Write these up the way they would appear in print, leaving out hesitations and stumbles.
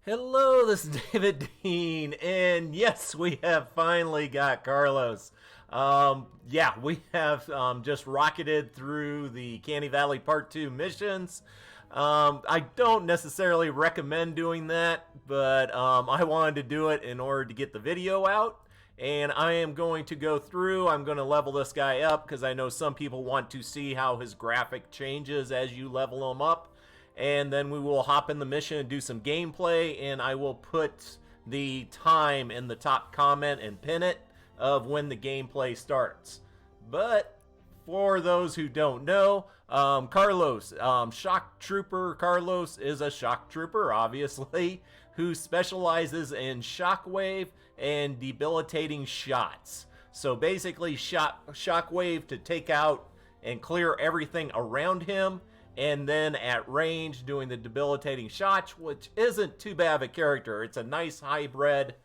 Hello, this is David Dean, and yes, we have finally got Carlos. Yeah, we have just rocketed through the Canny Valley Part 2 missions. I don't necessarily recommend doing that, but I wanted to do it in order to get the video out. And I am going to go through, I'm going to level this guy up because I know some people want to see how his graphic changes as you level him up. And then we will hop in the mission and do some gameplay, and I will put the time in the top comment and pin it of when the gameplay starts. But for those who don't know, Carlos, Shock Trooper Carlos is a Shock Trooper, obviously, who specializes in shockwave and debilitating shots. So basically, shockwave to take out and clear everything around him, and then at range doing the debilitating shots, which isn't too bad of a character. It's a nice hybrid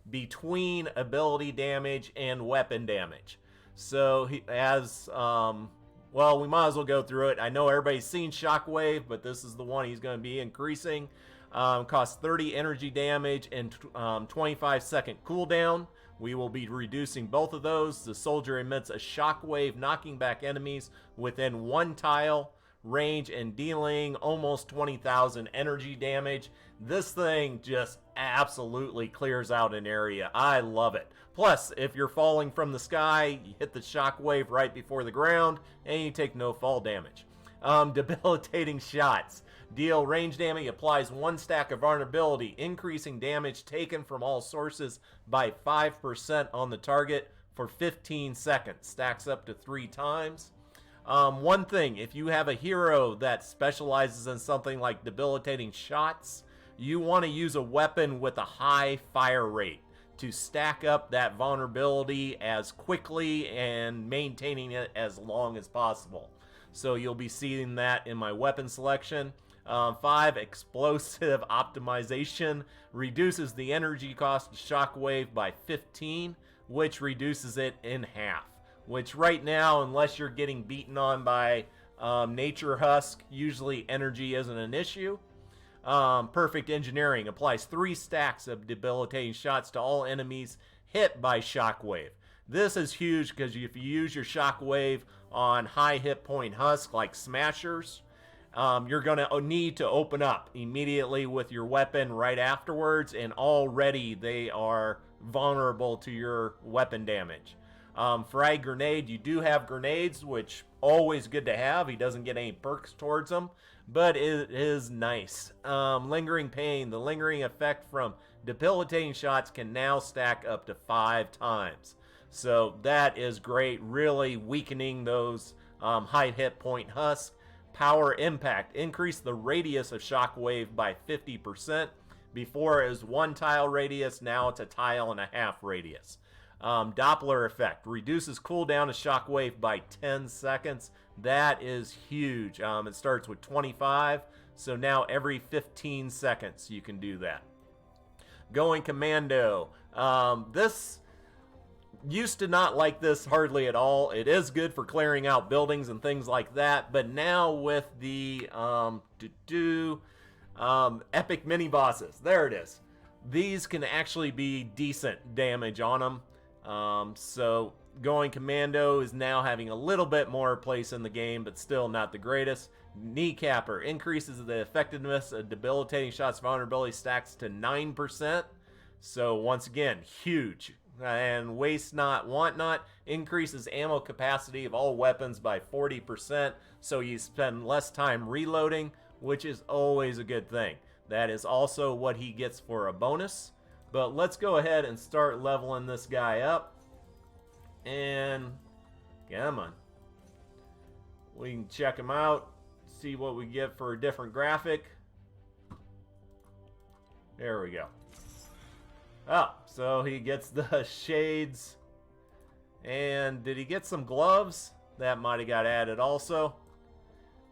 between ability damage and weapon damage. So he has, well, we might as well go through it. I know everybody's seen Shockwave, but this is the one he's going to be increasing. Costs 30 energy damage and 25-second cooldown. We will be reducing both of those. The soldier emits a shockwave, knocking back enemies within one tile range and dealing almost 20,000 energy damage. This thing just absolutely clears out an area. I love it. Plus, if you're falling from the sky, you hit the shockwave right before the ground and you take no fall damage. Debilitating shots. Deal range damage, applies 1 stack of vulnerability, increasing damage taken from all sources by 5% on the target for 15 seconds. Stacks up to 3 times. One thing, if you have a hero that specializes in something like debilitating shots, you want to use a weapon with a high fire rate to stack up that vulnerability as quickly and maintaining it as long as possible. So you'll be seeing that in my weapon selection. 5, explosive optimization reduces the energy cost of shockwave by 15, which reduces it in half. Which right now, unless you're getting beaten on by Nature Husk, usually energy isn't an issue. Perfect engineering applies 3 stacks of debilitating shots to all enemies hit by shockwave. This is huge because if you use your shockwave on high hit point Husk like Smashers, you're going to need to open up immediately with your weapon right afterwards, and already they are vulnerable to your weapon damage. Frag grenade, you do have grenades, which always good to have. He doesn't get any perks towards them, but it is nice. Lingering pain, the lingering effect from debilitating shots can now stack up to 5 times. So that is great, really weakening those high hit point husks. Power impact, increase the radius of shockwave by 50%. Before it was 1 tile radius, now it's a tile and a half radius. Doppler effect reduces cooldown of shockwave by 10 seconds. That is huge. It starts with 25, so now every 15 seconds you can do that. Going commando. This used to not like this hardly at all. It is good for clearing out buildings and things like that, but now with the epic mini bosses, there it is. These can actually be decent damage on them. So going commando is now having a little bit more place in the game, but still not the greatest. Kneecapper increases the effectiveness of debilitating shots. Vulnerability stacks to 9%. So once again, huge. And waste not, want not increases ammo capacity of all weapons by 40%. So you spend less time reloading, which is always a good thing. That is also what he gets for a bonus. But let's go ahead and start leveling this guy up. And come on. We can check him out, see what we get for a different graphic. There we go. Oh, so he gets the shades. And did he get some gloves? That might have got added also.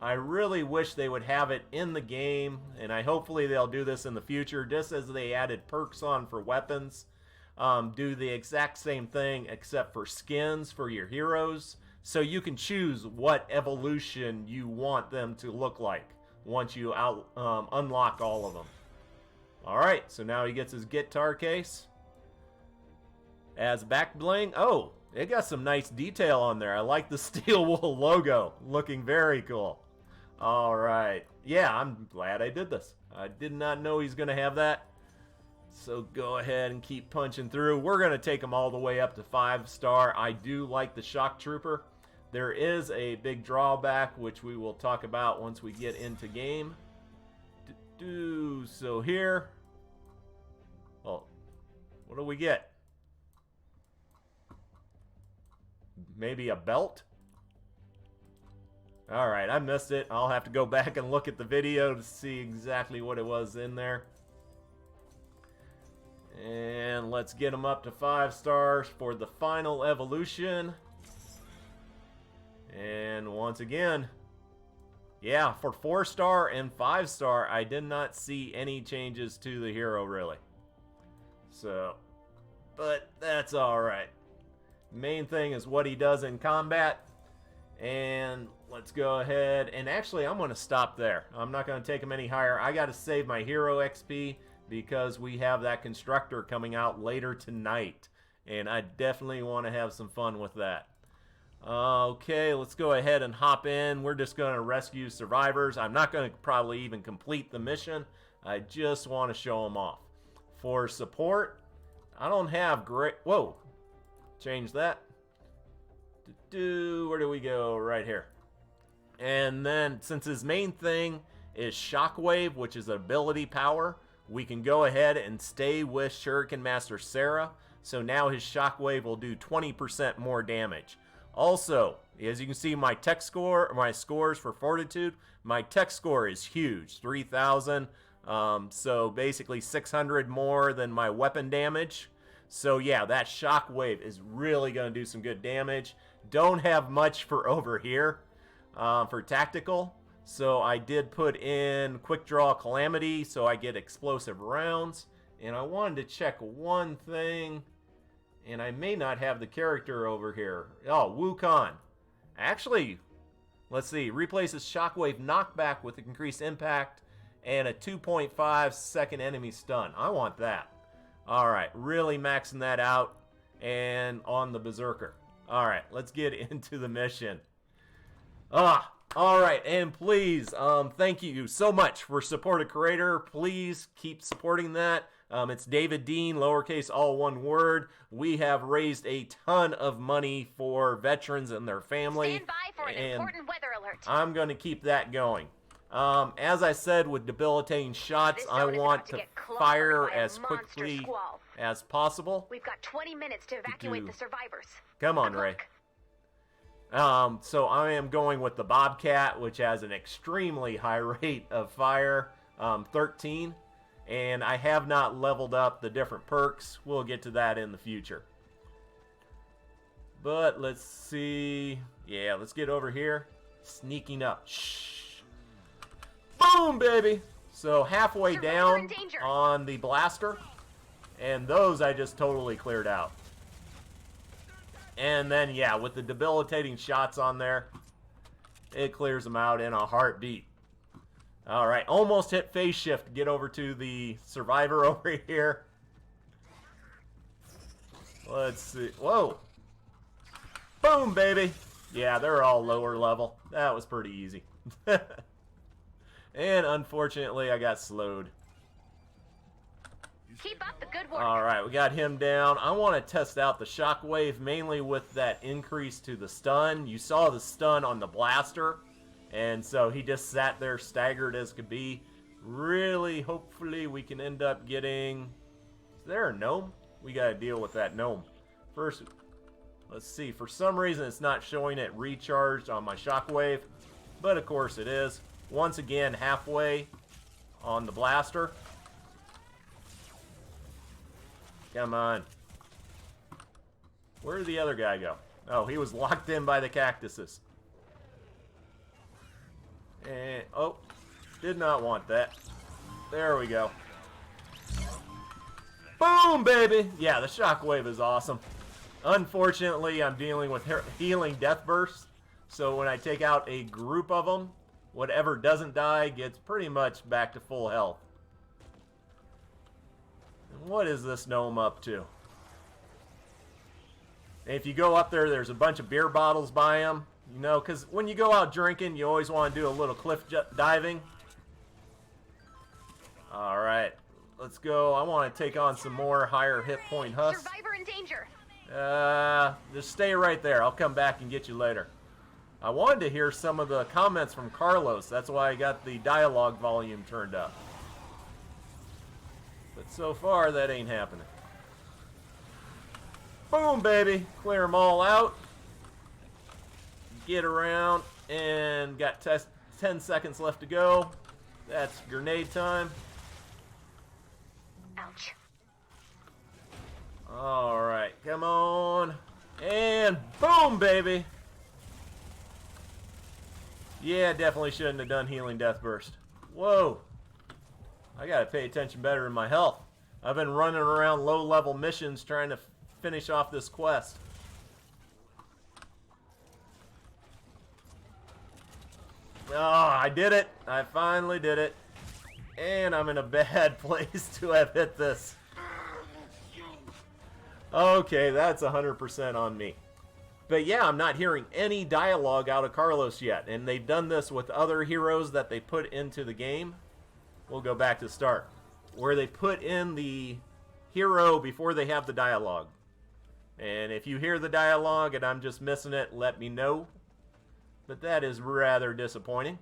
I really wish they would have it in the game, and hopefully they'll do this in the future, just as they added perks on for weapons. Do the exact same thing except for skins for your heroes, so you can choose what evolution you want them to look like once you unlock all of them. Alright, so now he gets his guitar case. As back bling. Oh, it got some nice detail on there. I like the steel wool logo. Looking very cool. Alright. Yeah, I'm glad I did this. I did not know he's going to have that. So go ahead and keep punching through. We're going to take him all the way up to 5-star. I do like the Shock Trooper. There is a big drawback, which we will talk about once we get into game. So here. Oh, what do we get? Maybe a belt? Alright, I missed it. I'll have to go back and look at the video to see exactly what it was in there. And let's get him up to 5 stars for the final evolution. And once again, yeah, for 4-star and 5-star, I did not see any changes to the hero, really. So, but that's alright. Main thing is what he does in combat. And let's go ahead. And actually, I'm going to stop there. I'm not going to take him any higher. I got to save my hero XP because we have that Constructor coming out later tonight. And I definitely want to have some fun with that. Okay, let's go ahead and hop in. We're just going to rescue survivors. I'm not going to probably even complete the mission. I just want to show them off. For support, I don't have great... Whoa. Change that. Where do we go? Right here. And then, since his main thing is Shockwave, which is ability power, we can go ahead and stay with Shuriken Master Sarah. So now his Shockwave will do 20% more damage. Also, as you can see, my tech score, my scores for Fortitude, my tech score is huge, 3,000. So basically 600 more than my weapon damage. So yeah, that Shockwave is really going to do some good damage. Don't have much for over here for tactical. So I did put in Quick Draw Calamity so I get explosive rounds. And I wanted to check one thing. And I may not have the character over here. Oh, Wukong. Actually, let's see. Replaces Shockwave knockback with increased impact and a 2.5 second enemy stun. I want that. Alright, really maxing that out. And on the Berserker. Alright, let's get into the mission. Alright, and please, thank you so much for support a creator. Please keep supporting that. It's David Dean, lowercase, all one word. We have raised a ton of money for veterans and their family. Stand by for an important weather alert. I'm going to keep that going. As I said, with debilitating shots, I want to fire as quickly as possible. We've got 20 minutes to evacuate the survivors. Come on, Ray. So I am going with the Bobcat, which has an extremely high rate of fire, 13. And I have not leveled up the different perks. We'll get to that in the future. But let's see. Yeah, let's get over here. Sneaking up. Shh. Boom, baby. So halfway down on the blaster. And those I just totally cleared out. And then, yeah, with the debilitating shots on there, it clears them out in a heartbeat. Alright, almost hit phase shift to get over to the survivor over here. Let's see. Whoa. Boom, baby. Yeah, they're all lower level. That was pretty easy. And unfortunately, I got slowed. Keep up the good work. Alright, we got him down. I want to test out the Shockwave, mainly with that increase to the stun. You saw the stun on the blaster. And so he just sat there staggered as could be. Really, hopefully we can end up getting... Is there a gnome? We got to deal with that gnome. First, let's see. For some reason, it's not showing it recharged on my Shockwave. But of course it is. Once again, halfway on the blaster. Come on. Where did the other guy go? Oh, he was locked in by the cactuses. And, oh, did not want that. There we go. Boom, baby! Yeah, the Shockwave is awesome. Unfortunately, I'm dealing with healing death bursts. So when I take out a group of them, whatever doesn't die gets pretty much back to full health. What is this gnome up to? If you go up there, there's a bunch of beer bottles by him. You know, because when you go out drinking, you always want to do a little cliff diving. Alright, let's go. I want to take on some more higher hit point husks. Survivor in danger. Just stay right there. I'll come back and get you later. I wanted to hear some of the comments from Carlos. That's why I got the dialogue volume turned up. But so far, that ain't happening. Boom, baby. Clear them all out. Get around. And got 10 seconds left to go. That's grenade time. Ouch. Alright, come on. And boom, baby. Yeah, definitely shouldn't have done healing death burst. Whoa. I gotta pay attention better to my health. I've been running around low-level missions trying to finish off this quest. Oh, I did it. I finally did it. And I'm in a bad place to have hit this. Okay, that's 100% on me. But yeah, I'm not hearing any dialogue out of Carlos yet. And they've done this with other heroes that they put into the game. We'll go back to start. Where they put in the hero before they have the dialogue. And if you hear the dialogue and I'm just missing it, let me know. But that is rather disappointing.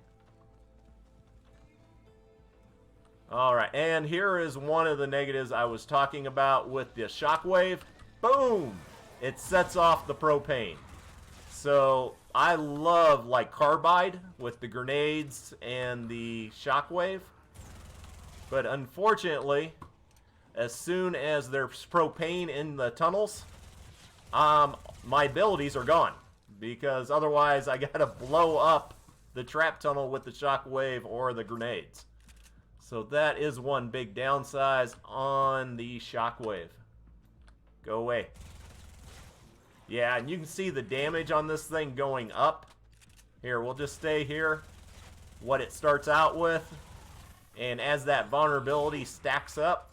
Alright, and here is one of the negatives I was talking about with the shockwave. Boom! It sets off the propane. So I love like carbide with the grenades and the shockwave. But unfortunately, as soon as there's propane in the tunnels, my abilities are gone. Because otherwise I gotta blow up the trap tunnel with the shockwave or the grenades. So that is one big downside on the shockwave. Go away. Yeah, and you can see the damage on this thing going up. Here, we'll just stay here. What it starts out with. And as that vulnerability stacks up,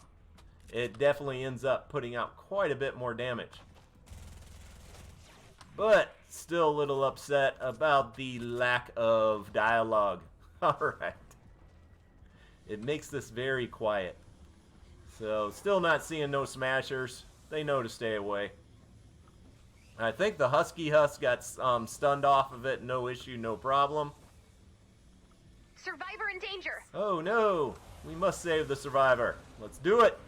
it definitely ends up putting out quite a bit more damage. But still a little upset about the lack of dialogue. Alright. It makes this very quiet. So, still not seeing no smashers. They know to stay away. I think the Husky Husk got stunned off of it. No issue, no problem. Survivor in danger. Oh no! We must save the survivor. Let's do it!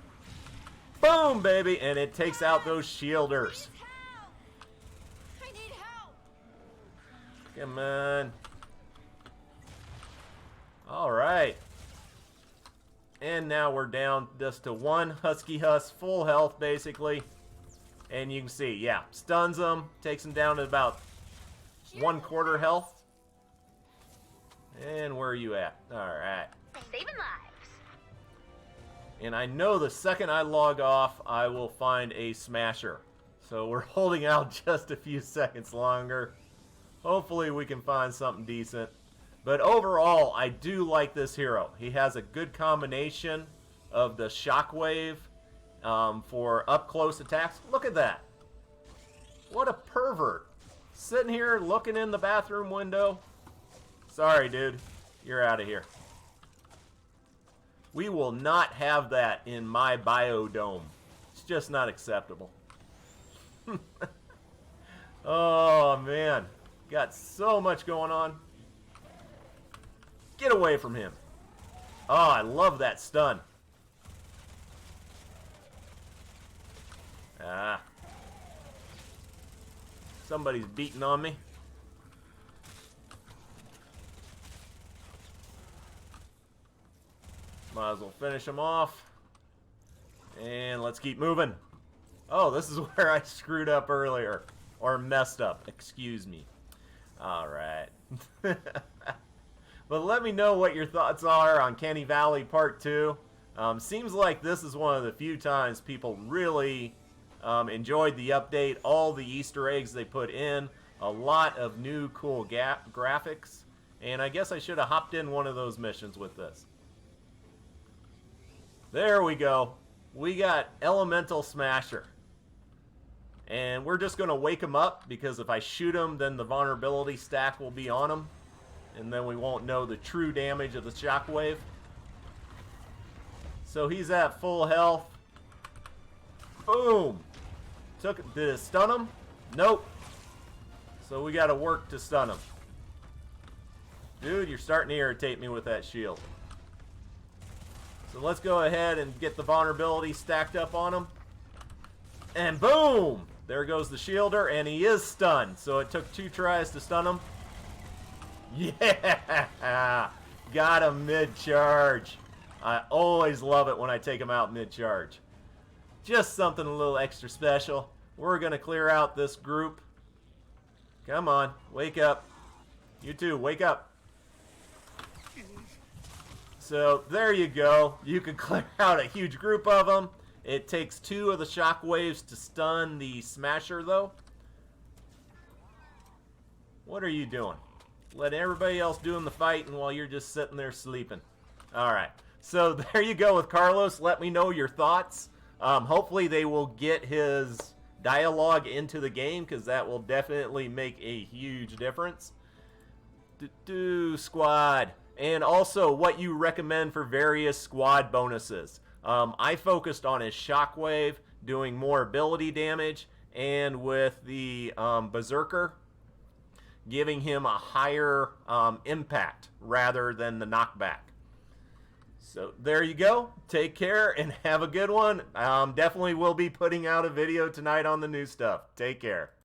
Boom, baby! And it takes out those shielders. I need help. Come on. Alright. And now we're down just to one Husky Husk, full health basically. And you can see, yeah, stuns him, takes him down to about 1/4 health. And where are you at? Alright. Saving lives. And I know the second I log off, I will find a smasher. So we're holding out just a few seconds longer. Hopefully we can find something decent. But overall, I do like this hero. He has a good combination of the shockwave for up-close attacks. Look at that. What a pervert. Sitting here looking in the bathroom window. Sorry, dude. You're out of here. We will not have that in my biodome. It's just not acceptable. Oh, man. Got so much going on. Get away from him. Oh, I love that stun. Ah. Somebody's beating on me. Might as well finish him off. And let's keep moving. Oh, this is where I screwed up earlier. Or messed up. Excuse me. Alright. But let me know what your thoughts are on Canny Valley Part 2. Seems like this is one of the few times people really enjoyed the update. All the Easter eggs they put in. A lot of new cool graphics. And I guess I should have hopped in one of those missions with this. There we go. we got Elemental Smasher. And we're just going to wake him up, because if I shoot him, then the vulnerability stack will be on him. And then we won't know the true damage of the shockwave. So he's at full health. Boom! Did it stun him? Nope. So we got to work to stun him. Dude, you're starting to irritate me with that shield. So let's go ahead and get the vulnerability stacked up on him. And boom! There goes the shielder, and he is stunned. So it took 2 tries to stun him. Yeah! Got him mid-charge. I always love it when I take him out mid-charge. Just something a little extra special. We're going to clear out this group. Come on, wake up. You too, wake up. So there you go. You can clear out a huge group of them. It takes 2 of the shockwaves to stun the Smasher, though. What are you doing? Let everybody else doing the fighting while you're just sitting there sleeping. Alright, so there you go with Carlos. Let me know your thoughts. Hopefully they will get his dialogue into the game, because that will definitely make a huge difference. Squad. And also what you recommend for various squad bonuses. I focused on his shockwave, doing more ability damage, and with the Berserker, giving him a higher impact rather than the knockback. So there you go. Take care and have a good one. Definitely will be putting out a video tonight on the new stuff. Take care.